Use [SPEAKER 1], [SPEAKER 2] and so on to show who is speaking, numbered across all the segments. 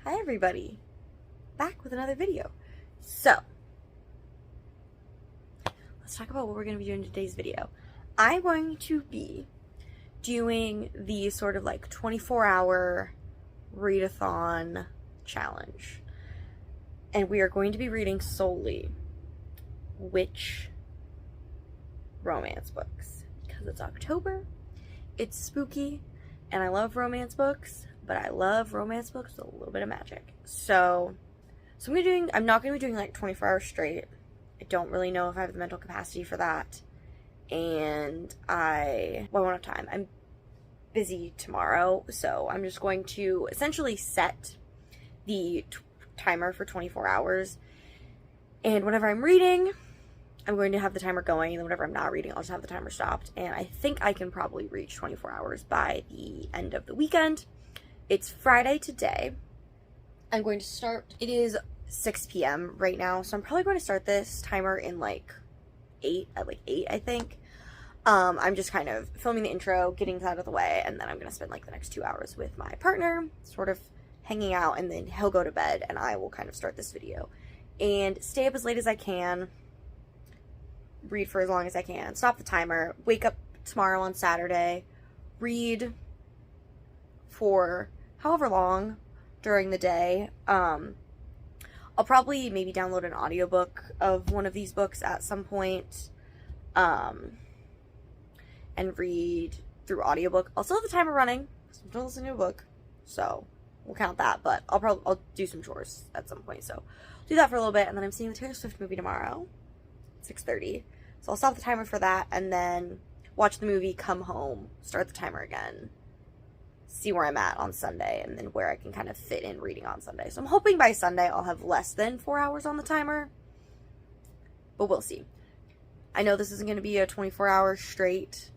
[SPEAKER 1] Hi everybody, back with another video. So, let's talk about what we're going to be doing in today's video. I'm going to be doing the sort of like 24-hour readathon challenge. And we are going to be reading solely witch romance books. Because it's October, it's spooky, and I love romance books. But I love romance books with a little bit of magic. So I'm not going to be doing like 24 hours straight. I don't really know if I have the mental capacity for that. And I won't have time. I'm busy tomorrow. So I'm just going to essentially set the timer for 24 hours. And whenever I'm reading, I'm going to have the timer going. And then whenever I'm not reading, I'll just have the timer stopped. And I think I can probably reach 24 hours by the end of the weekend. It's Friday today. I'm going to start, it is 6 p.m. right now, so I'm probably going to start this timer in like 8, I think. I'm just kind of filming the intro, getting that out of the way, and then I'm going to spend like the next 2 hours with my partner, sort of hanging out, and then he'll go to bed, and I will kind of start this video. And stay up as late as I can, read for as long as I can, stop the timer, wake up tomorrow on Saturday, read for however long during the day. I'll probably maybe download an audiobook of one of these books at some point, and read through audiobook. I'll still have the timer running, so I'm still listening to a book, so we'll count that, but I'll do some chores at some point, so I'll do that for a little bit, and then I'm seeing the Taylor Swift movie tomorrow, 6:30, so I'll stop the timer for that, and then watch the movie, come home, start the timer again, see where I'm at on Sunday, and then where I can kind of fit in reading on Sunday. So I'm hoping by Sunday I'll have less than 4 hours on the timer, but we'll see. I know this isn't going to be a 24-hour straight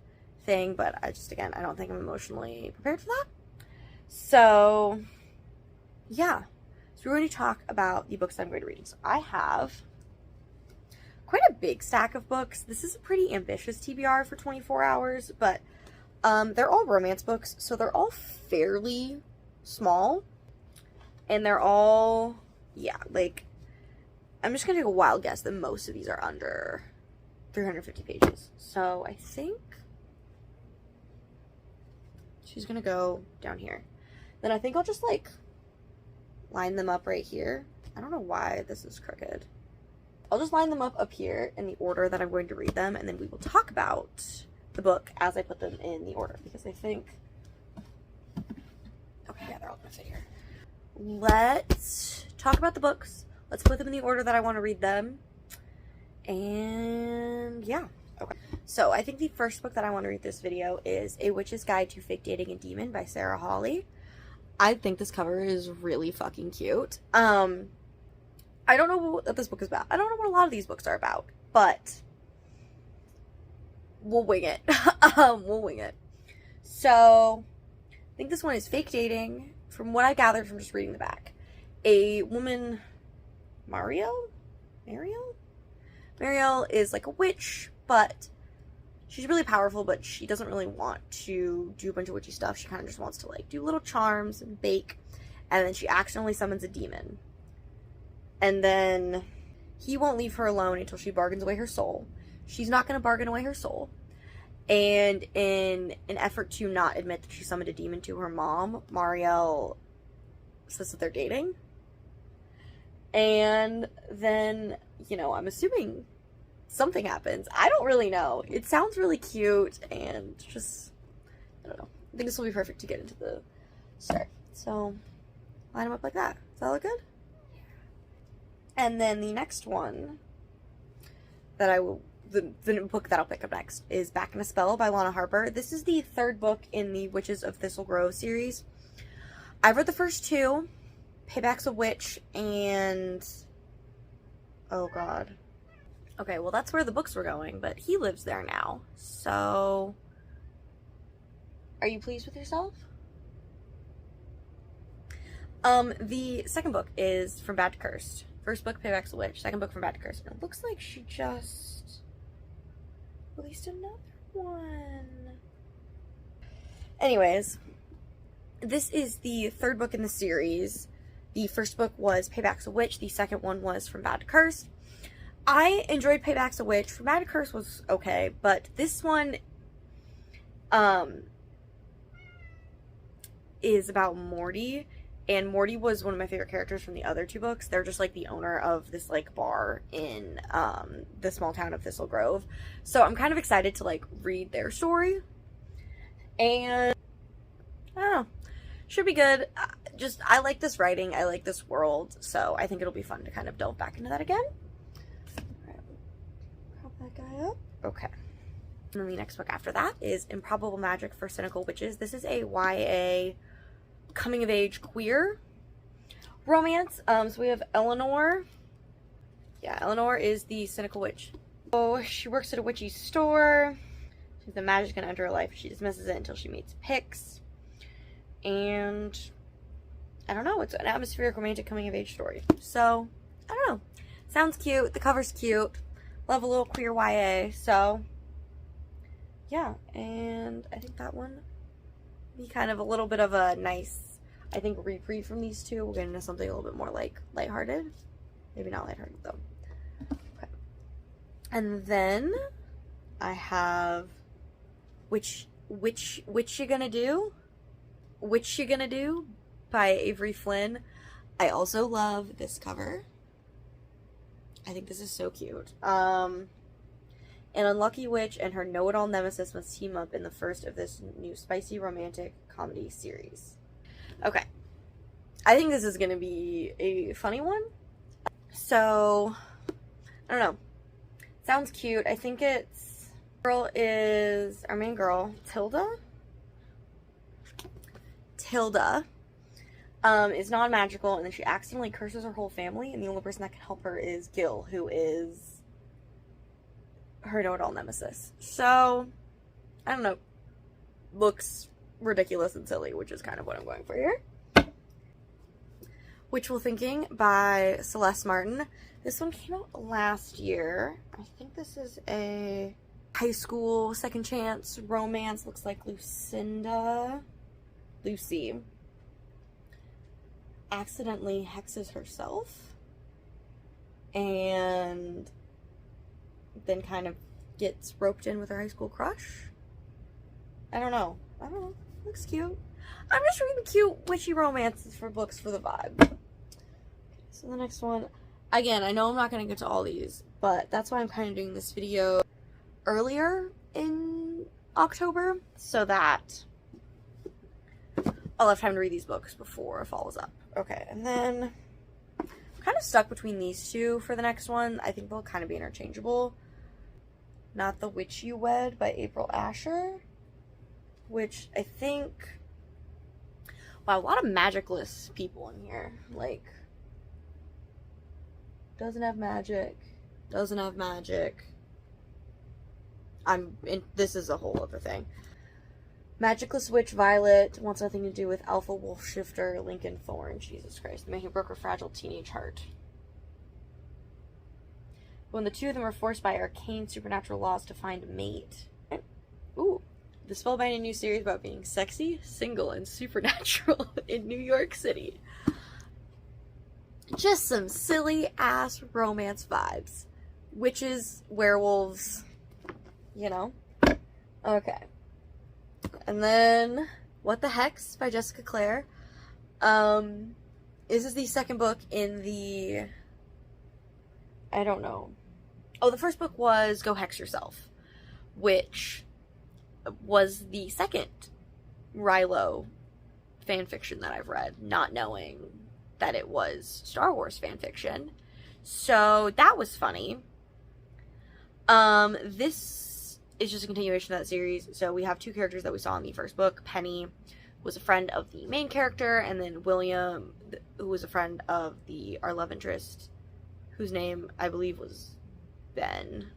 [SPEAKER 1] thing, but I don't think I'm emotionally prepared for that. So, yeah. So we're going to talk about the books that I'm going to read. So I have quite a big stack of books. This is a pretty ambitious TBR for 24 hours, but they're all romance books, so they're all fairly small, and they're all, like, I'm just gonna take a wild guess that most of these are under 350 pages, so I think she's gonna go down here. Then I think I'll just, like, line them up right here. I don't know why this is crooked. I'll just line them up here in the order that I'm going to read them, and then we will talk about the book as I put them in the order, because I think, okay, yeah, they're all gonna fit here. Let's talk about the books. Let's put them in the order that I want to read them. And yeah, okay. So I think the first book that I want to read this video is A Witch's Guide to Fake Dating a Demon by Sarah Hawley. I think this cover is really fucking cute. I don't know what this book is about. I don't know what a lot of these books are about, but we'll wing it. We'll wing it. So, I think this one is fake dating, from what I gathered from just reading the back. A woman, Mariel is like a witch, but she's really powerful, but she doesn't really want to do a bunch of witchy stuff. She kind of just wants to, like, do little charms and bake, and then she accidentally summons a demon. And then he won't leave her alone until she bargains away her soul. She's not going to bargain away her soul. And in an effort to not admit that she summoned a demon to her mom, Mariel says that they're dating. And then, you know, I'm assuming something happens. I don't really know. It sounds really cute, and just, I don't know. I think this will be perfect to get into the start. So, line them up like that. Does that look good? And then the next one that the book that I'll pick up next is Back in a Spell by Lana Harper. This is the third book in the Witches of Thistle Grove series. I've read the first two, Payback's a Witch, and, oh god. Okay, well, that's where the books were going, but he lives there now. So, are you pleased with yourself? The second book is From Bad to Cursed. First book, Payback's a Witch. Second book, From Bad to Cursed. And it looks like she just released another one. Anyways, this is the third book in the series, The first book was Payback's a Witch. The second one was From Bad to Cursed. I enjoyed Payback's a Witch. From Bad to Cursed was okay, but this one is about Morty, and Morty was one of my favorite characters from the other two books. They're just like the owner of this like bar in the small town of Thistle Grove. So I'm kind of excited to like read their story, and I don't know, should be good. I like this writing, I like this world, so I think it'll be fun to kind of delve back into that again. All right, prop that guy up. Okay. And then the next book after that is Improbable Magic for Cynical Witches. This is a YA coming of age queer romance. So we have Eleanor. Yeah, Eleanor is the cynical witch. So she works at a witchy store. She's the magic gonna enter her life. She dismisses it until she meets Pix. And I don't know, it's an atmospheric romantic coming of age story. So I don't know. Sounds cute. The cover's cute. Love a little queer YA. So yeah, and I think that one be kind of a little bit of a nice, I think, reprieve from these two. We'll get into something a little bit more like lighthearted. Maybe not lighthearted though. Okay. And then I have Which You Gonna Do? Which You Gonna Do by Avery Flynn. I also love this cover. I think this is so cute. An unlucky witch and her know-it-all nemesis must team up in the first of this new spicy romantic comedy series. Okay. I think this is going to be a funny one. So, I don't know. Sounds cute. I think it's... Girl is... Our main girl, Tilda? Tilda is non-magical, and then she accidentally curses her whole family, and the only person that can help her is Gil, who is her know-it-all nemesis. So, I don't know. Looks ridiculous and silly, which is kind of what I'm going for here. Wishful Thinking by Celeste Martin. This one came out last year. I think this is a high school second chance romance. Looks like Lucy accidentally hexes herself and then kind of gets roped in with her high school crush. I don't know. Looks cute. I'm just reading cute witchy romances for books for the vibe. Okay, so the next one, again, I know I'm not going to get to all these, but that's why I'm kind of doing this video earlier in October, so that I'll have time to read these books before fall is up. Okay, and then I'm kind of stuck between these two for the next one. I think they'll kind of be interchangeable. Not the Witch You Wed by April Asher, which I think, wow, a lot of magicless people in here. Like, doesn't have magic. This is a whole other thing. Magicless Witch Violet wants nothing to do with Alpha Wolf Shifter Lincoln Thorne. Jesus Christ. The man who broke her fragile teenage heart. When the two of them are forced by arcane supernatural laws to find a mate. Ooh. The spellbinding new series about being sexy, single, and supernatural in New York City. Just some silly ass romance vibes. Witches, werewolves, you know? Okay. And then What the Hex by Jessica Clare. This is the second book in the, I don't know. Oh, the first book was Go Hex Yourself, which was the second Rilo fanfiction that I've read, not knowing that it was Star Wars fanfiction. So that was funny. This is just a continuation of that series. So we have two characters that we saw in the first book. Penny was a friend of the main character, and then William, who was a friend of our love interest, whose name I believe was Ben.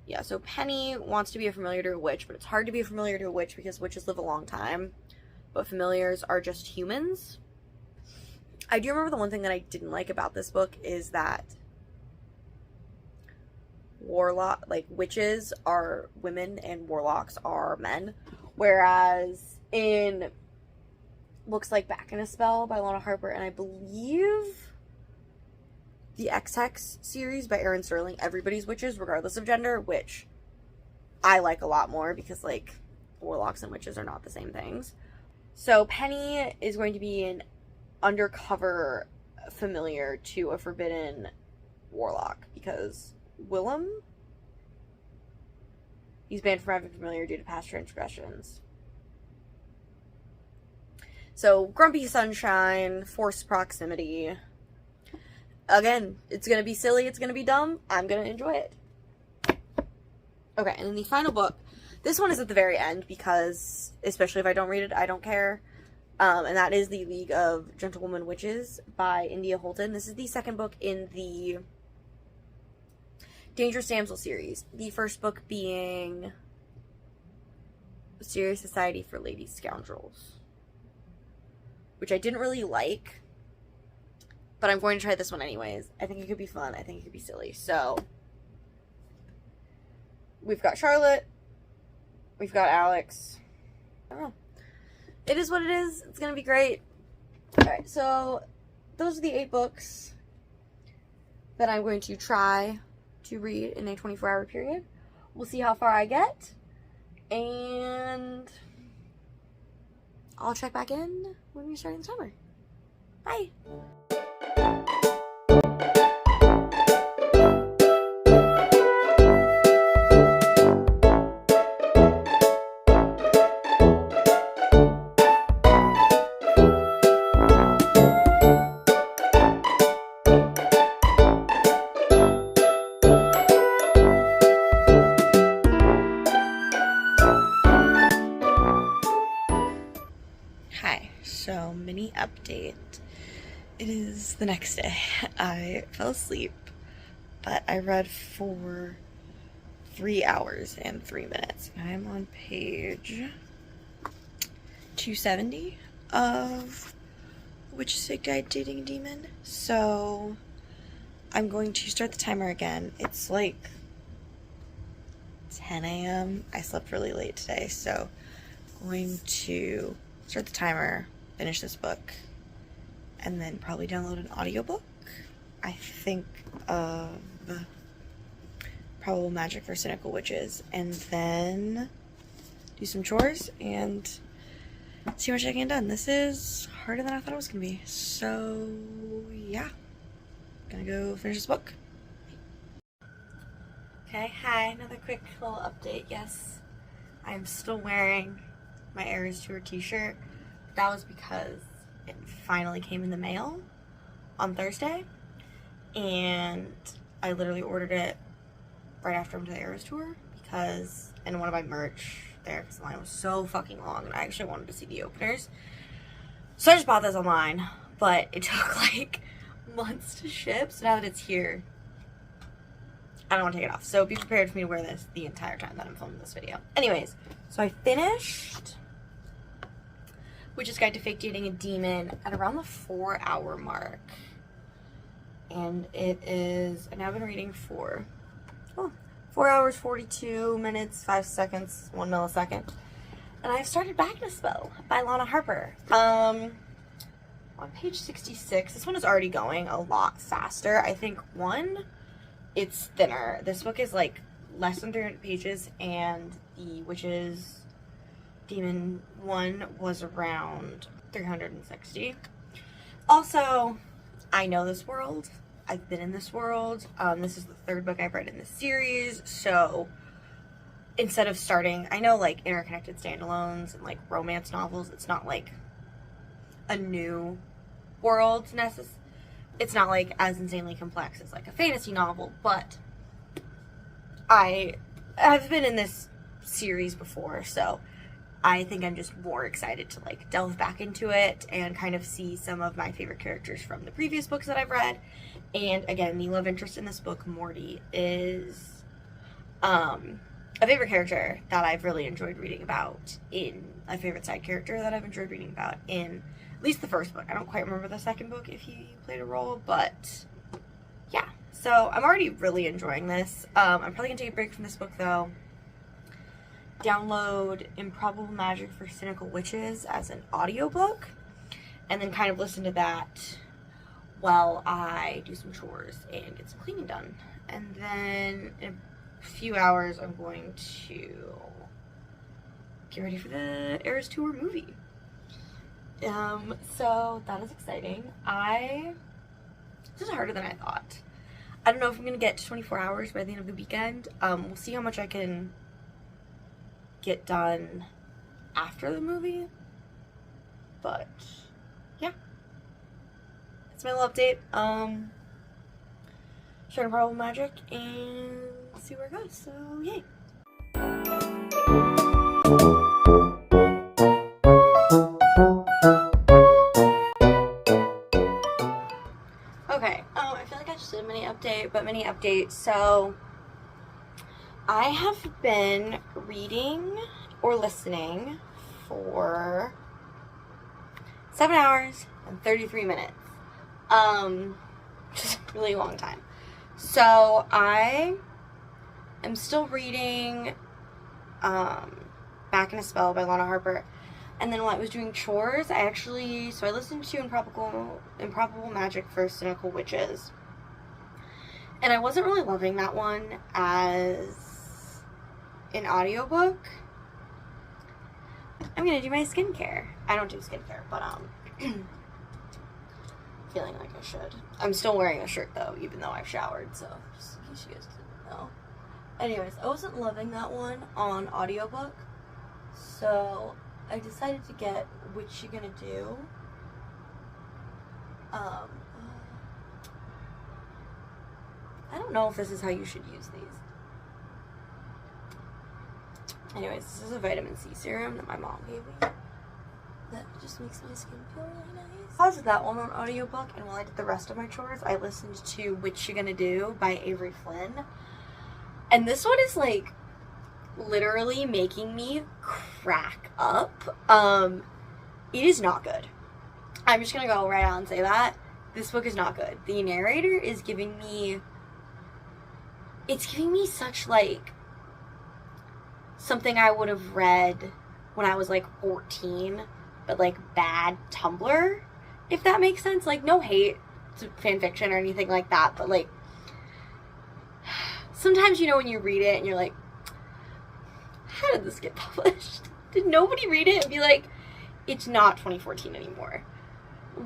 [SPEAKER 1] Yeah, so Penny wants to be a familiar to a witch, but it's hard to be a familiar to a witch because witches live a long time, but familiars are just humans. I do remember the one thing that I didn't like about this book is that witches are women and warlocks are men, whereas in looks like Back in a Spell by Lana Harper, and I believe the X-Hex series by Erin Sterling, Everybody's Witches, regardless of gender, which I like a lot more because, like, warlocks and witches are not the same things. So Penny is going to be an undercover familiar to a forbidden warlock because Willem, he's banned from having familiar due to past transgressions. So Grumpy Sunshine, forced proximity. Again, it's going to be silly, it's going to be dumb. I'm going to enjoy it. Okay, and then the final book. This one is at the very end because, especially if I don't read it, I don't care. And that is The League of Gentlewoman Witches by India Holton. This is the second book in the Dangerous Damsel series. The first book being Mysterious Society for Lady Scoundrels, which I didn't really like, but I'm going to try this one anyways. I think it could be fun. I think it could be silly. So, we've got Charlotte. We've got Alex. I don't know. It is what it is. It's going to be great. Alright, so those are the 8 books that I'm going to try to read in a 24-hour period. We'll see how far I get. And I'll check back in when we're starting the summer. Bye! So, mini update. It is the next day. I fell asleep, but I read for 3 hours and 3 minutes. I'm on page 270 of Witch Sick Died Dating a Demon. So, I'm going to start the timer again. It's like 10 a.m. I slept really late today, so I'm going to start the timer, finish this book, and then probably download an audiobook. I think of Probable Magic for Cynical Witches, and then do some chores and see how much I can get done. This is harder than I thought it was gonna be. So yeah, gonna go finish this book. Okay, hi, another quick little update. Yes, I'm still wearing my Eras Tour t-shirt. That was because it finally came in the mail on Thursday, and I literally ordered it right after I went to the Eras Tour because I didn't want to buy merch there because the line was so fucking long, and I actually wanted to see the openers. So I just bought this online, but it took like months to ship, so now that it's here, I don't want to take it off. So be prepared for me to wear this the entire time that I'm filming this video. Anyways, so I finished Witch's Guide to Fake Dating a Demon at around the 4-hour mark. And it is, and I've been reading for 4 hours, 42 minutes, 5 seconds, 1 millisecond. And I've started Back in a Spell by Lana Harper. On page 66, this one is already going a lot faster. I think, one, it's thinner. This book is like less than 300 pages, and the Witches Demon one was around 360. Also, I know this world. I've been in this world. This is the 3rd book I've read in this series, so instead of starting, I know like interconnected standalones and like romance novels, it's not like a new world it's not like as insanely complex as like a fantasy novel, but I've been in this series before, so I think I'm just more excited to like delve back into it and kind of see some of my favorite characters from the previous books that I've read. And again, the love interest in this book, Morty, is a favorite character that I've really enjoyed reading about, in a favorite side character that I've enjoyed reading about in at least the 1st book. I don't quite remember the 2nd book if he played a role, but yeah. So I'm already really enjoying this. I'm probably gonna take a break from this book though. Download Improbable Magic for Cynical Witches as an audiobook, and then kind of listen to that while I do some chores and get some cleaning done. And then in a few hours, I'm going to get ready for the Eras Tour movie. So that is exciting. This is harder than I thought. I don't know if I'm gonna get to 24 hours by the end of the weekend. We'll see how much I can get done after the movie. But yeah, that's my little update. Sharing Problem Magic and see where it goes. So yay. Okay, I feel like I just did a mini update, so I have been reading or listening for 7 hours and 33 minutes, which is a really long time. So I am still reading, Back in a Spell by Lana Harper. And then while I was doing chores, I listened to Improbable Magic for Cynical Witches. And I wasn't really loving that one as an audiobook. I'm gonna do my skincare. I don't do skincare, but feeling like I should. I'm still wearing a shirt though, even though I've showered, so just in case you guys didn't know. Anyways, I wasn't loving that one on audiobook, so I decided to get Witchy Gonna Do. I don't know if this is how you should use these. Anyways, this is a vitamin C serum that my mom gave me. That just makes my skin feel really nice. I paused that one on audiobook, and while I did the rest of my chores, I listened to Witchy Gonna Do by Avery Flynn. And this one is like literally making me crack up. It is not good. I'm just gonna go right out and say that. This book is not good. The narrator is giving me such like something I would have read when I was like 14, but like bad Tumblr, if that makes sense. Like, no hate to fan fiction or anything like that, but like sometimes, you know, when you read it and you're like, how did this get published? Did nobody read it and be like, it's not 2014 anymore?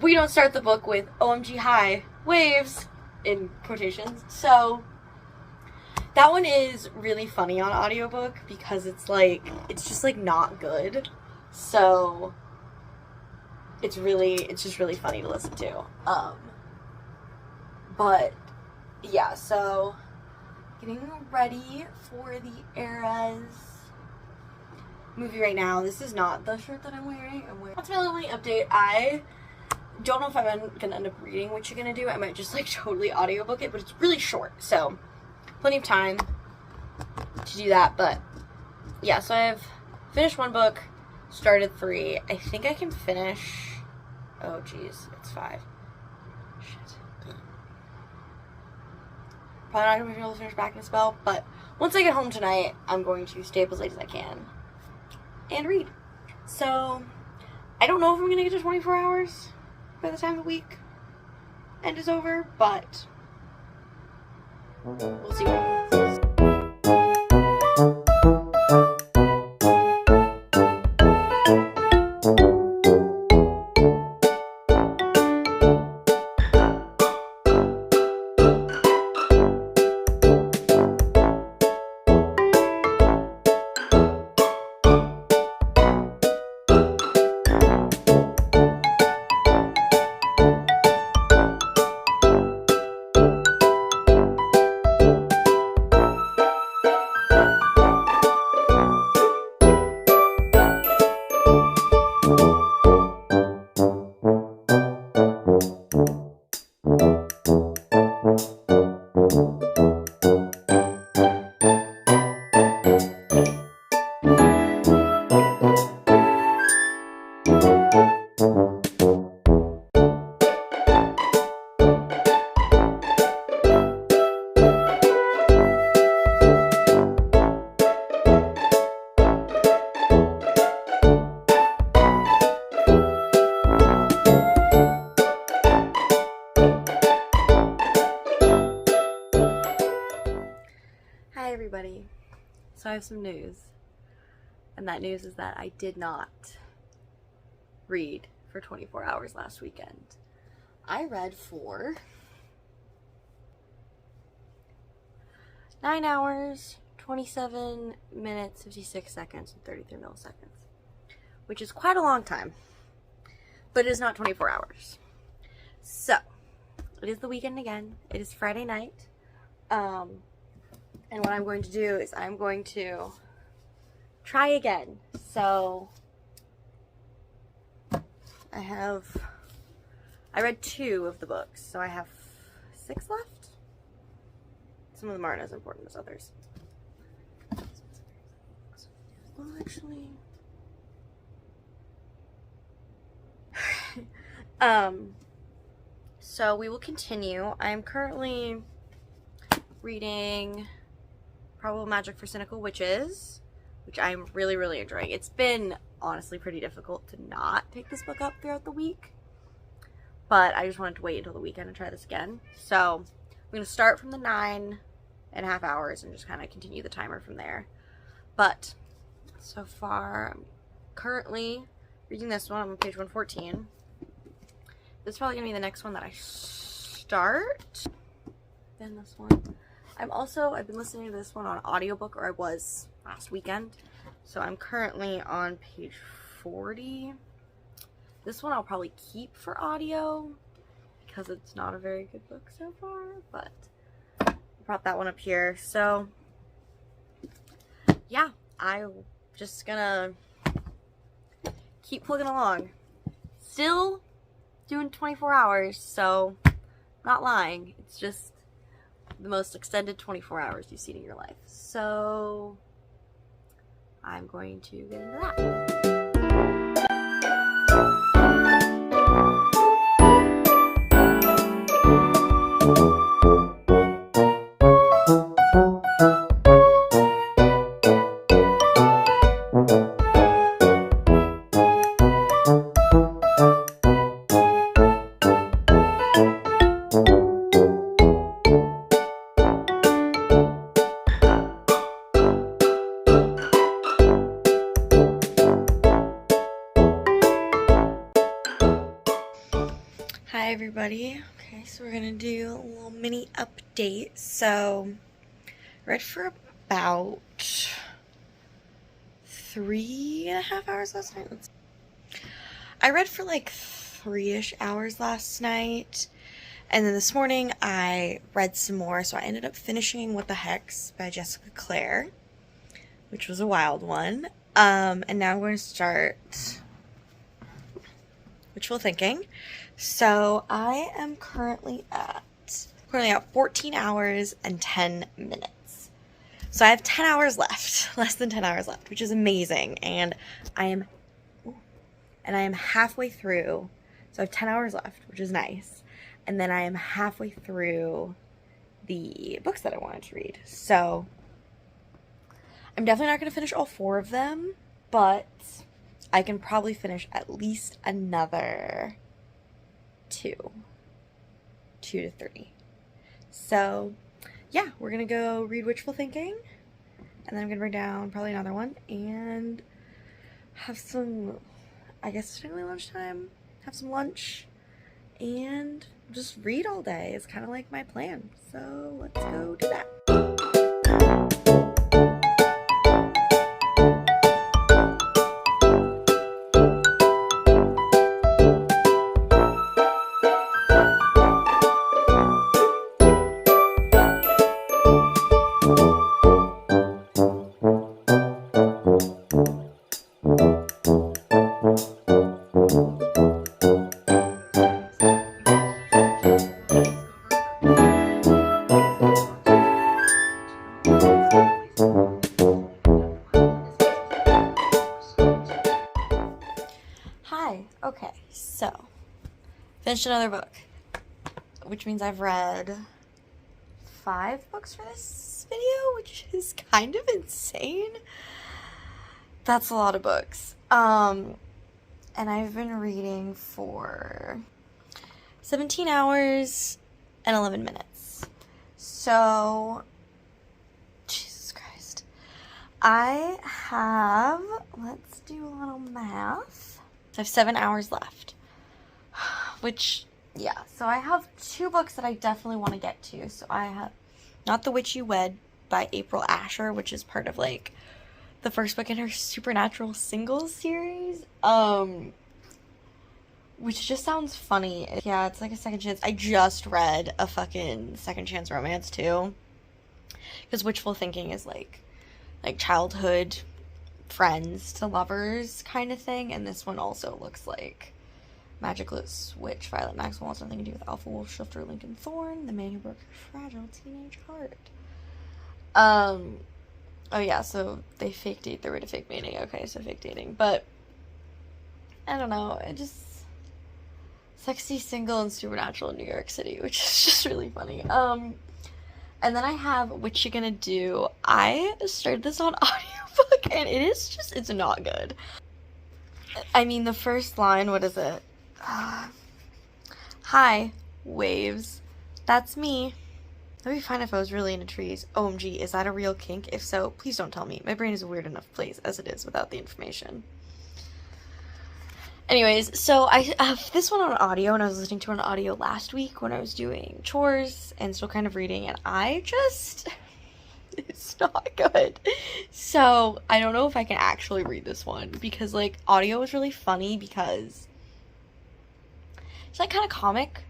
[SPEAKER 1] We don't start the book with OMG hi, waves, in quotations. So that one is really funny on audiobook because it's just like not good. So it's just really funny to listen to. But yeah, so getting ready for the Eras movie right now. This is not the shirt that I'm wearing. That's my only update. I don't know if I'm gonna end up reading What You're Gonna Do. I might just like totally audiobook it, but it's really short, so plenty of time to do that. But yeah, so I've finished one book, started 3. I think I can finish, oh geez, it's 5. Shit. Probably not gonna be able to finish Back in a Spell, but once I get home tonight, I'm going to stay up as late as I can and read. So I don't know if I'm gonna get to 24 hours by the time the week end is over, but we'll see what happens. So I have some news. And that news is that I did not read for 24 hours last weekend. I read for 9 hours, 27 minutes, 56 seconds, and 33 milliseconds. Which is quite a long time. But it is not 24 hours. So, it is the weekend again. It is Friday night. And what I'm going to do is I'm going to try again. So, I read 2 of the books, so I have 6 left. Some of them aren't as important as others. Well, actually, so we will continue. I'm currently reading Probable Magic for Cynical Witches, which I'm really, really enjoying. It's been honestly pretty difficult to not pick this book up throughout the week, but I just wanted to wait until the weekend and try this again. So I'm going to start from the 9.5 hours and just kind of continue the timer from there. But so far, I'm currently reading this one. I'm on page 114. This is probably going to be the next one that I start. Then this one. I've been listening to this one on audiobook, or I was last weekend. So I'm currently on page 40. This one I'll probably keep for audio because it's not a very good book so far, but I'll prop that one up here. So yeah, I'm just gonna keep plugging along. Still doing 24 hours, so I'm not lying. It's just the most extended 24 hours you've seen in your life. So I'm going to get into that. Hi everybody. Okay, so we're gonna do a little mini update. So I read for about 3.5 hours last night. I read for like 3-ish hours last night, and then this morning I read some more. So I ended up finishing What the Hex by Jessica Clare, which was a wild one. And now we're going to start Wishful Thinking. So I am currently at 14 hours and 10 minutes. So I have 10 hours left, less than 10 hours left, which is amazing. And I am halfway through. So I have 10 hours left, which is nice. And then I am halfway through the books that I wanted to read. So I'm definitely not going to finish all 4 of them, but I can probably finish at least another 2 to 3. So yeah, we're gonna go read Wishful Thinking, and then I'm gonna bring down probably another one and have some, I guess it's technically lunchtime, have some lunch and just read all day. It's kind of like my plan, so let's go do that. Hi, okay, so finished another book, which means I've read 5 books for this video, which is kind of insane. That's a lot of books. And I've been reading for 17 hours and 11 minutes. So, Jesus Christ. I have, let's do a little math. I have 7 hours left, which, yeah. So I have 2 books that I definitely want to get to. So I have Not the Witch You Wed by April Asher, which is part of, like, the first book in her Supernatural Singles series. Which just sounds funny. Yeah, it's like a second chance. I just read a fucking second chance romance, too. Because wishful thinking is, like childhood friends to lovers kind of thing. And this one also looks like Magicless Witch Violet Maxwell has nothing to do with Alpha Wolf Shifter Lincoln Thorne, the man who broke her fragile teenage heart. Oh yeah, so they fake date their way to fake mating. Okay, so fake dating. But I don't know, it just sexy, single, and supernatural in New York City, which is just really funny. And then I have What You Gonna Do. I started this on audiobook, and it's not good. I mean, the first line, what is it? Hi, waves. That's me. That'd be fine if I was really into trees. OMG, is that a real kink? If so, please don't tell me. My brain is a weird enough place as it is without the information. Anyways, so I have this one on audio, and I was listening to it on audio last week when I was doing chores and still kind of reading, and it's not good. So I don't know if I can actually read this one, because, like, audio is really funny because it's, like, kind of comic.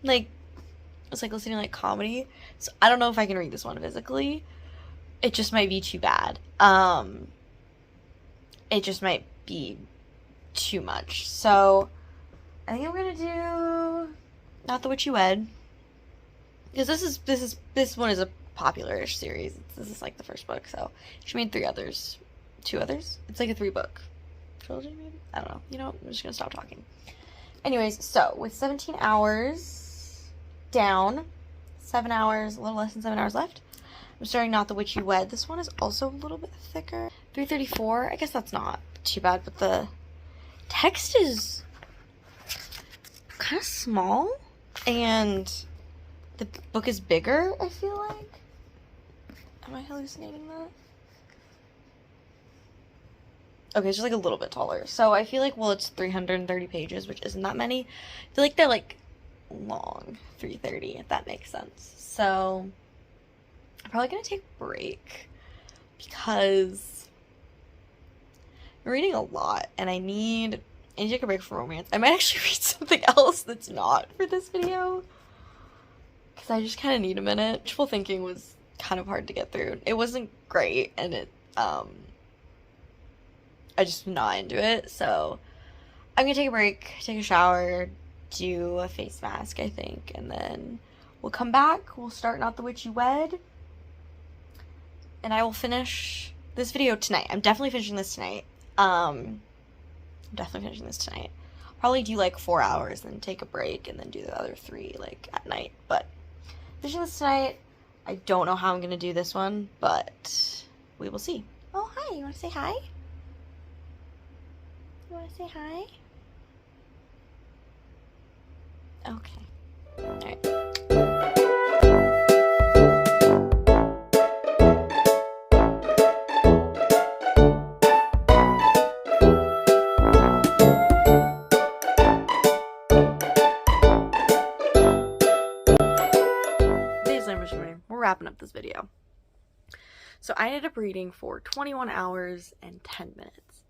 [SPEAKER 1] Like, it's like listening to, like, comedy. So I don't know if I can read this one physically. It just might be too bad. It just might be too much. So I think I'm gonna do Not the Witch You Wed, because this one is a popular-ish series. This is like the first book, so she made 2 others. It's like a 3-book trilogy, maybe. I don't know. You know, I'm just gonna stop talking. Anyways, so with 17 hours down, 7 hours, a little less than 7 hours left, I'm starting Not the Witch You Wed. This one is also a little bit thicker. 334. I guess that's not too bad, but the text is kind of small, and the book is bigger, I feel like. Am I hallucinating that? Okay, it's just like a little bit taller. So I feel like, well, it's 330 pages, which isn't that many. I feel like they're, like, long. 330, if that makes sense. So I'm probably gonna take a break because I'm reading a lot, and I need to take a break from romance. I might actually read something else that's not for this video, because I just kind of need a minute. Wishful thinking was kind of hard to get through. It wasn't great, and I just am not into it, so I'm gonna take a break, take a shower, do a face mask, I think, and then we'll come back, we'll start Not the Witch You Wed, and I will finish this video tonight. I'm definitely finishing this tonight. Probably do like 4 hours, then take a break, and then do the other 3 like at night. But finishing this tonight. I don't know how I'm gonna do this one, but we will see. Oh, hi, you wanna say hi? You wanna say hi? Okay. Alright. We're wrapping up this video. So I ended up reading for 21 hours and 10 minutes.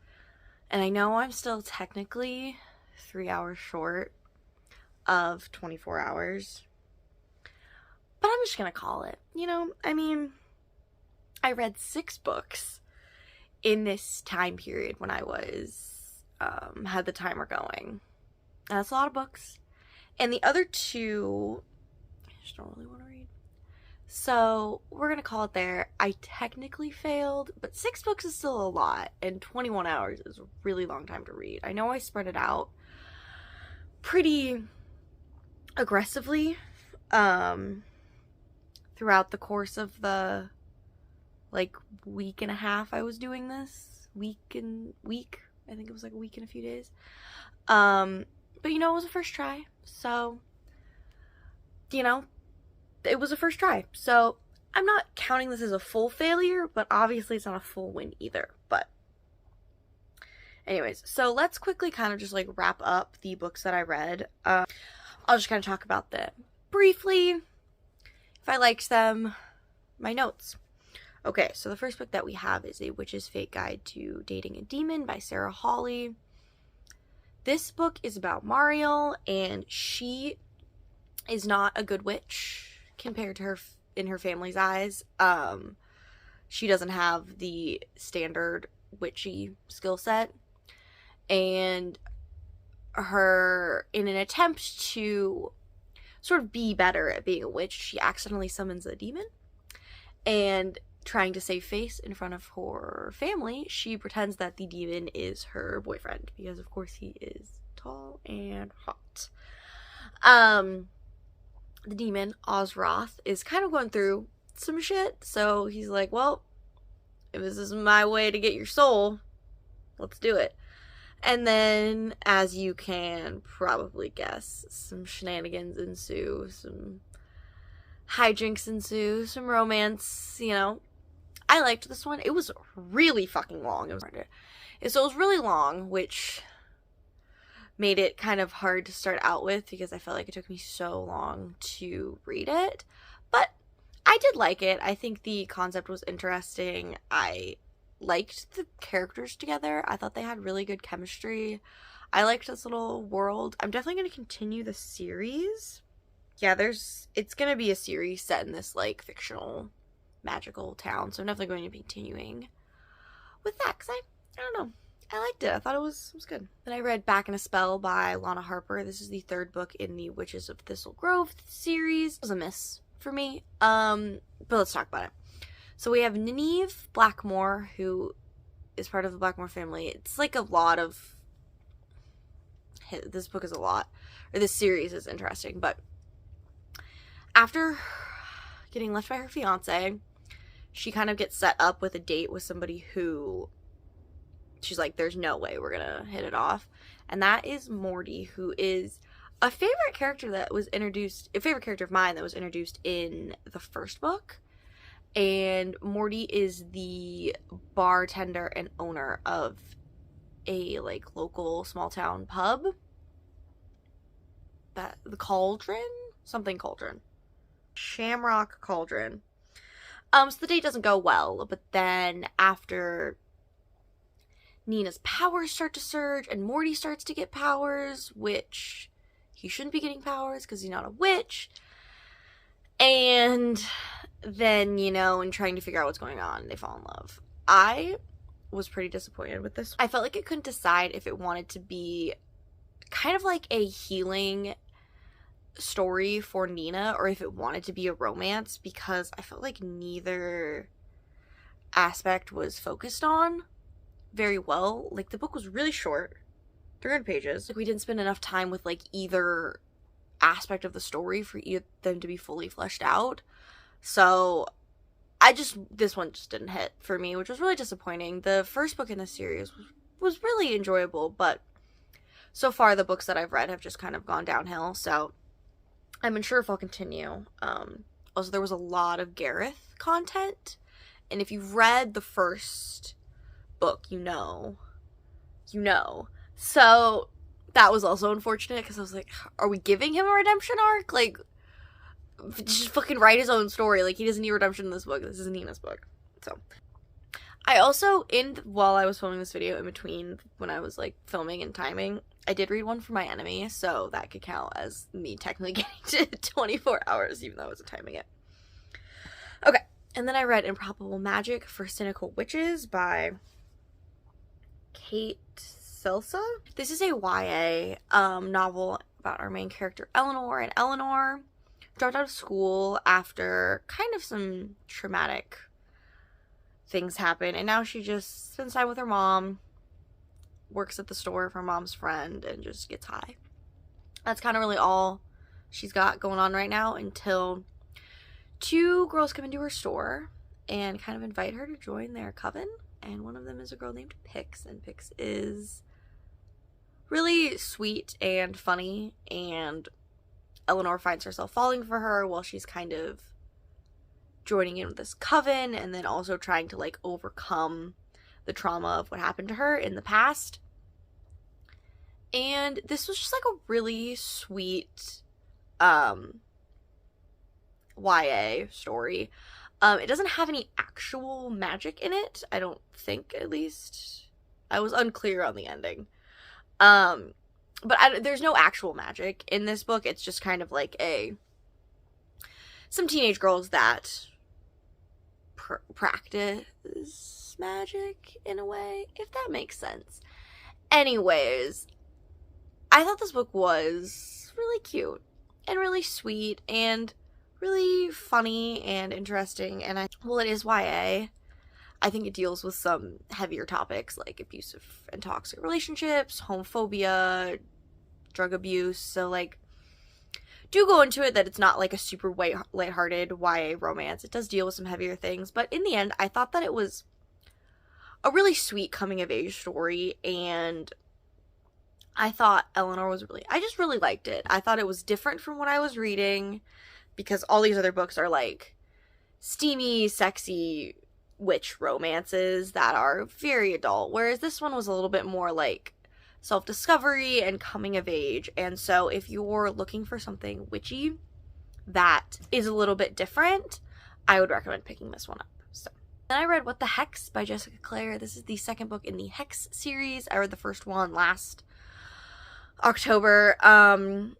[SPEAKER 1] And I know I'm still technically 3 hours short of 24 hours. But I'm just gonna call it. You know, I mean, I read 6 books in this time period when I was, had the timer going. And that's a lot of books. And the other 2, I just don't really want to read. So we're gonna call it there. I technically failed, but 6 books is still a lot, and 21 hours is a really long time to read. I know I spread it out pretty aggressively throughout the course of the like week and a half I was doing this. I think it was like a week and a few days. But you know, it was a first try, so you know, it was a first try. So I'm not counting this as a full failure, but obviously it's not a full win either. But anyways, so let's quickly kind of just like wrap up the books that I read. I'll just kind of talk about them briefly, if I liked them, my notes. Okay, so the first book that we have is A Witch's Fake Guide to Dating a Demon by Sarah Hawley. This book is about Mariel, and she is not a good witch compared to her in her family's eyes. She doesn't have the standard witchy skill set, and her, in an attempt to sort of be better at being a witch, she accidentally summons a demon, and trying to save face in front of her family, she pretends that the demon is her boyfriend, because of course he is tall and hot. The demon, Ozroth, is kind of going through some shit, so he's like, well, if this is my way to get your soul, let's do it. And then, as you can probably guess, some shenanigans ensue, some hijinks ensue, some romance, you know. I liked this one. It was really fucking long. So it was really long, which made it kind of hard to start out with because I felt like it took me so long to read it. But I did like it. I think the concept was interesting. I liked the characters together. I thought they had really good chemistry. I liked this little world. I'm definitely going to continue the series. Yeah, it's going to be a series set in this, like, fictional, magical town. So I'm definitely going to be continuing with that because I don't know. I liked it. I thought it was good. Then I read Back in a Spell by Lana Harper. This is the third book in the Witches of Thistle Grove series. It was a miss for me. But let's talk about it. So we have Nynaeve Blackmore, who is part of the Blackmore family. It's like a lot of... This book is a lot. Or this series is interesting. But after getting left by her fiance, she kind of gets set up with a date with somebody who... She's like, there's no way we're gonna hit it off. And that is Morty, who is a favorite character that was introduced... A favorite character of mine that was introduced in the first book. And Morty is the bartender and owner of a, like, local small town pub. The Cauldron? Something Cauldron. Shamrock Cauldron. So the date doesn't go well, but then after Nina's powers start to surge and Morty starts to get powers, which he shouldn't be getting powers because he's not a witch. And then, you know, in trying to figure out what's going on, they fall in love. I was pretty disappointed with this. I felt like it couldn't decide if it wanted to be kind of like a healing story for Nina or if it wanted to be a romance, because I felt like neither aspect was focused on very well. Like, the book was really short, 300 pages. Like, we didn't spend enough time with, like, either aspect of the story for them to be fully fleshed out. So this one just didn't hit for me, which was really disappointing. The first book in the series was really enjoyable, but so far the books that I've read have just kind of gone downhill, so I'm unsure if I'll continue. Also, there was a lot of Gareth content, and if you've read the first book, you know. So that was also unfortunate, because I was like, are we giving him a redemption arc? Like, just fucking write his own story. Like, he doesn't need redemption in this book. This is Nina's book. So I also, while I was filming this video, in between when I was, like, filming and timing, I did read one for my enemy, so that could count as me technically getting to 24 hours, even though I wasn't timing it. Okay, and then I read Improbable Magic for Cynical Witches by Kate Selsa. This is a YA novel about our main character, Eleanor, and Eleanor dropped out of school after kind of some traumatic things happen, and now she just spends time with her mom, works at the store of her mom's friend, and just gets high. That's kind of really all she's got going on right now, until two girls come into her store and kind of invite her to join their coven, and one of them is a girl named Pix, and Pix is really sweet and funny, and Eleanor finds herself falling for her while she's kind of joining in with this coven and then also trying to like overcome the trauma of what happened to her in the past. And this was just like a really sweet YA story. It doesn't have any actual magic in it, I don't think, at least. I was unclear on the ending. But there's no actual magic in this book. It's just kind of like some teenage girls that practice magic in a way, if that makes sense. Anyways, I thought this book was really cute and really sweet and really funny and interesting. And well, it is YA. I think it deals with some heavier topics like abusive and toxic relationships, homophobia, drug abuse. So like, do go into it that it's not like a super lighthearted YA romance. It does deal with some heavier things, but in the end, I thought that it was a really sweet coming of age story, and I thought Eleanor was I just really liked it. I thought it was different from what I was reading, because all these other books are like steamy, sexy witch romances that are very adult, whereas this one was a little bit more like self-discovery and coming of age. And so if you're looking for something witchy that is a little bit different, I would recommend picking this one up. So then I read What the Hex by Jessica Clare. This is the second book in the Hex series. I read the first one last October. So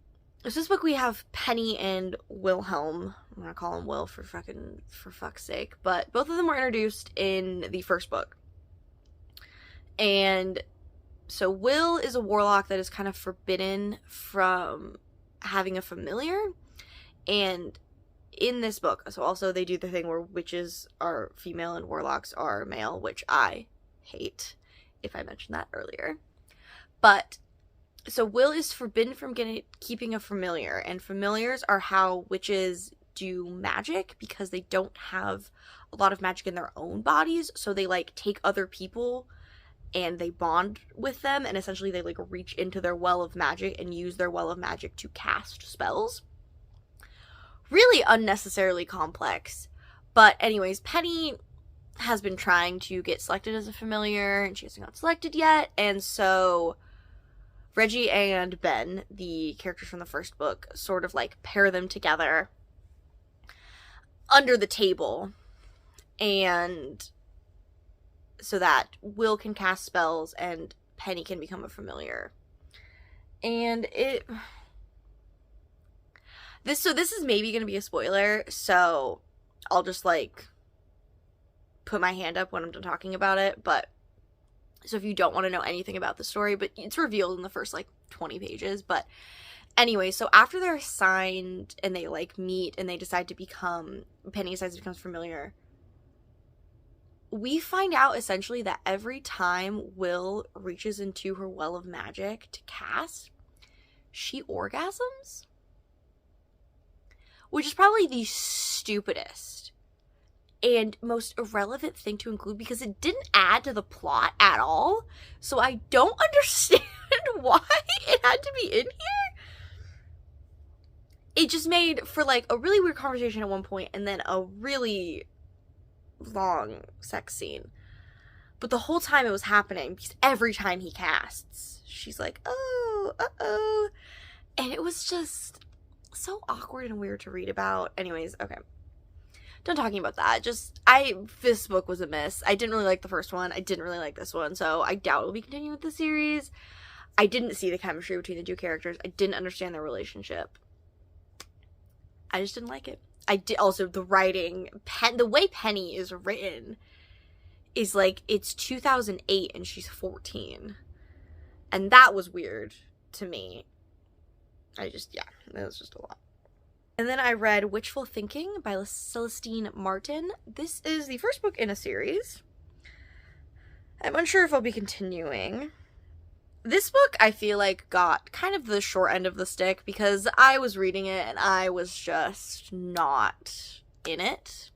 [SPEAKER 1] this book we have Penny and Wilhelm. I'm gonna call him Will for fuck's sake, but both of them were introduced in the first book. And so Will is a warlock that is kind of forbidden from having a familiar, and in this book, so also they do the thing where witches are female and warlocks are male, which I hate, if I mentioned that earlier. But so Will is forbidden from keeping a familiar, and familiars are how witches do magic because they don't have a lot of magic in their own bodies, so they like take other people and they bond with them, and essentially they like reach into their well of magic and use their well of magic to cast spells. Really unnecessarily complex. But anyways, Penny has been trying to get selected as a familiar, and she hasn't got selected yet, and so Reggie and Ben, the characters from the first book, sort of like pair them together under the table, and so that Will can cast spells and Penny can become a familiar. And this is maybe going to be a spoiler, so I'll just like put my hand up when I'm done talking about it. But so if you don't want to know anything about the story, but it's revealed in the first like 20 pages. But anyway, so after they're assigned and they like meet and they decide to become, Penny decides to become familiar, we find out essentially that every time Will reaches into her well of magic to cast, she orgasms, which is probably the stupidest and most irrelevant thing to include because it didn't add to the plot at all. So I don't understand why it had to be in here. It just made for like a really weird conversation at one point and then a really long sex scene. But the whole time it was happening, because every time he casts, she's like, oh, uh-oh. And it was just so awkward and weird to read about. Anyways, okay. Done talking about that. This book was a miss. I didn't really like the first one. I didn't really like this one. So I doubt we'll be continuing with the series. I didn't see the chemistry between the two characters. I didn't understand their relationship. I just didn't like it. I did also the writing, the way Penny is written is like it's 2008 and she's 14. And that was weird to me. It was just a lot. And then I read Witchful Thinking by Celestine Martin. This is the first book in a series. I'm unsure if I'll be continuing. This book, I feel like, got kind of the short end of the stick because I was reading it and I was just not in it.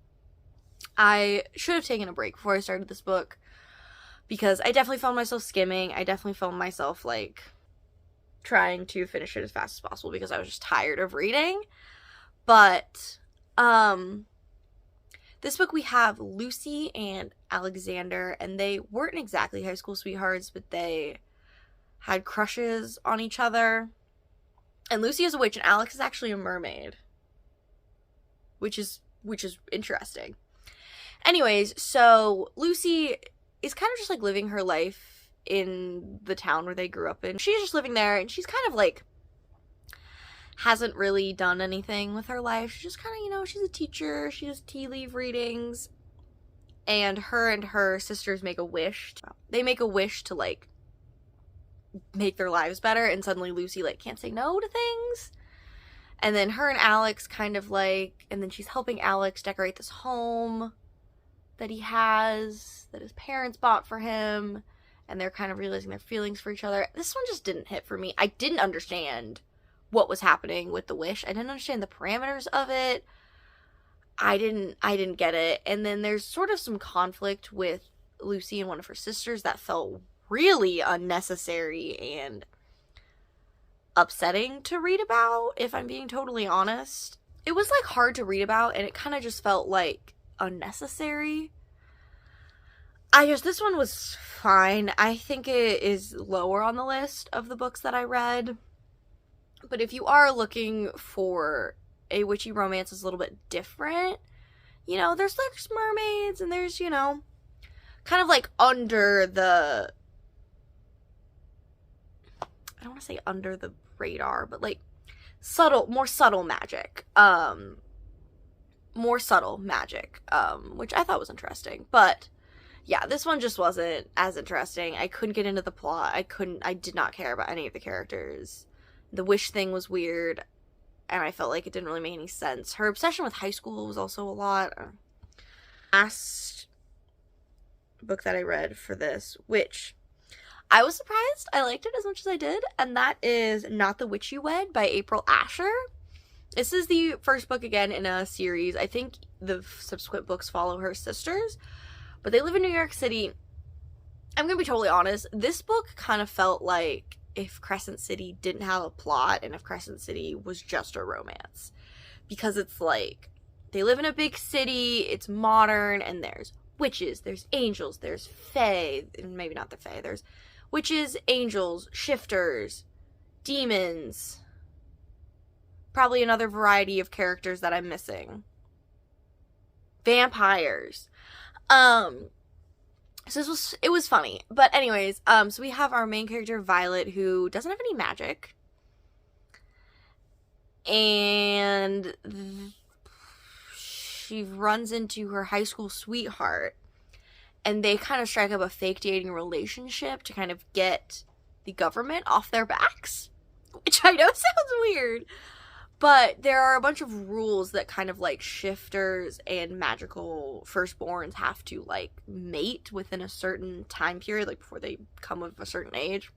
[SPEAKER 1] I should have taken a break before I started this book because I definitely found myself skimming. I definitely found myself, like, trying to finish it as fast as possible because I was just tired of reading. But, This book we have Lucy and Alexander, and they weren't exactly high school sweethearts, but they had crushes on each other. And Lucy is a witch, and Alex is actually a mermaid, which is interesting. Anyways, so Lucy is kind of just like living her life in the town where they grew up in. She's just living there, and she's kind of like hasn't really done anything with her life. She's just kind of, you know, she's a teacher. She does tea leaf readings, and her sisters make a wish. They make a wish to like make their lives better, and suddenly Lucy like can't say no to things. And then her and Alex kind of like, and then she's helping Alex decorate this home that he has, that his parents bought for him, and they're kind of realizing their feelings for each other. This one just didn't hit for me. I didn't understand what was happening with the wish. I didn't understand the parameters of it. I didn't get it. And then there's sort of some conflict with Lucy and one of her sisters that felt really unnecessary and upsetting to read about, if I'm being totally honest. It was like hard to read about, and it kind of just felt like unnecessary. This one was fine. I think it is lower on the list of the books that I read. But if you are looking for a witchy romance that's a little bit different, you know, there's like mermaids, and there's, you know, kind of like under the, I don't want to say under the radar, but like more subtle magic, which I thought was interesting. But yeah, this one just wasn't as interesting. I couldn't get into the plot. I did not care about any of the characters. The wish thing was weird, and I felt like it didn't really make any sense. Her obsession with high school was also a lot. Last book that I read for this, which I was surprised I liked it as much as I did, and that is Not the Witch You Wed by April Asher. This is the first book again in a series. I think the subsequent books follow her sisters, but they live in New York City. I'm gonna be totally honest, this book kind of felt like if Crescent City didn't have a plot and if Crescent City was just a romance. Because it's like, they live in a big city, it's modern, and there's witches, there's angels, there's fae, maybe not the fae, there's witches, angels, shifters, demons, probably another variety of characters that I'm missing. Vampires. So it was funny. But anyways, so we have our main character, Violet, who doesn't have any magic. And she runs into her high school sweetheart. And they kind of strike up a fake dating relationship to kind of get the government off their backs. Which I know sounds weird. But there are a bunch of rules that kind of like shifters and magical firstborns have to like mate within a certain time period, like before they come of a certain age.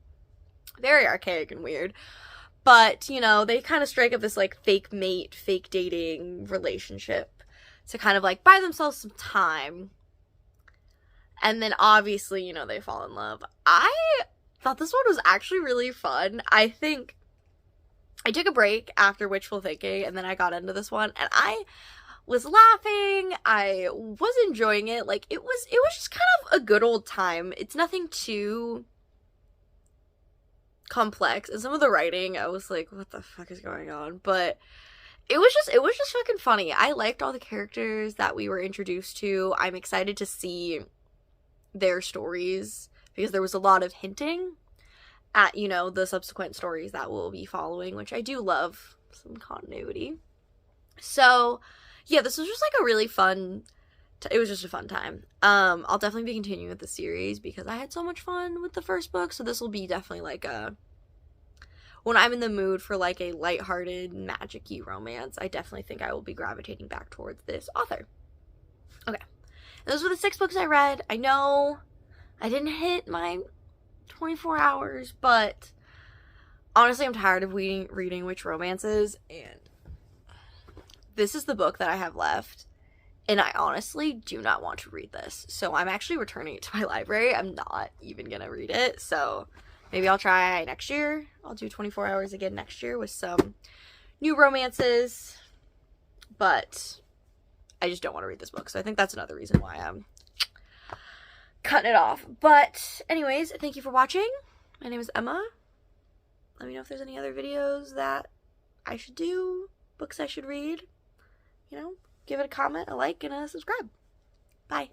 [SPEAKER 1] Very archaic and weird. But, you know, they kind of strike up this like fake mate, fake dating relationship to kind of like buy themselves some time. And then obviously, you know, they fall in love. I thought this one was actually really fun. I think I took a break after Wishful Thinking, and then I got into this one, and I was laughing. I was enjoying it. Like, it was just kind of a good old time. It's nothing too complex. And some of the writing, I was like, what the fuck is going on? But it was just fucking funny. I liked all the characters that we were introduced to. I'm excited to see their stories, because there was a lot of hinting at, you know, the subsequent stories that we'll be following, which I do love some continuity. So, yeah, this was just like a really fun, it was just a fun time. I'll definitely be continuing with the series because I had so much fun with the first book, so this will be definitely like when I'm in the mood for like a lighthearted, magic-y romance, I definitely think I will be gravitating back towards this author. Okay, those were the 6 books I read. I know I didn't hit my 24 hours, but honestly, I'm tired of reading witch romances, and this is the book that I have left, and I honestly do not want to read this, so I'm actually returning it to my library. I'm not even gonna read it, so maybe I'll try next year. I'll do 24 hours again next year with some new romances, but I just don't want to read this book. So I think that's another reason why I'm cutting it off. But anyways, thank you for watching. My name is Emma. Let me know if there's any other videos that I should do, books I should read. You know, give it a comment, a like, and a subscribe. Bye.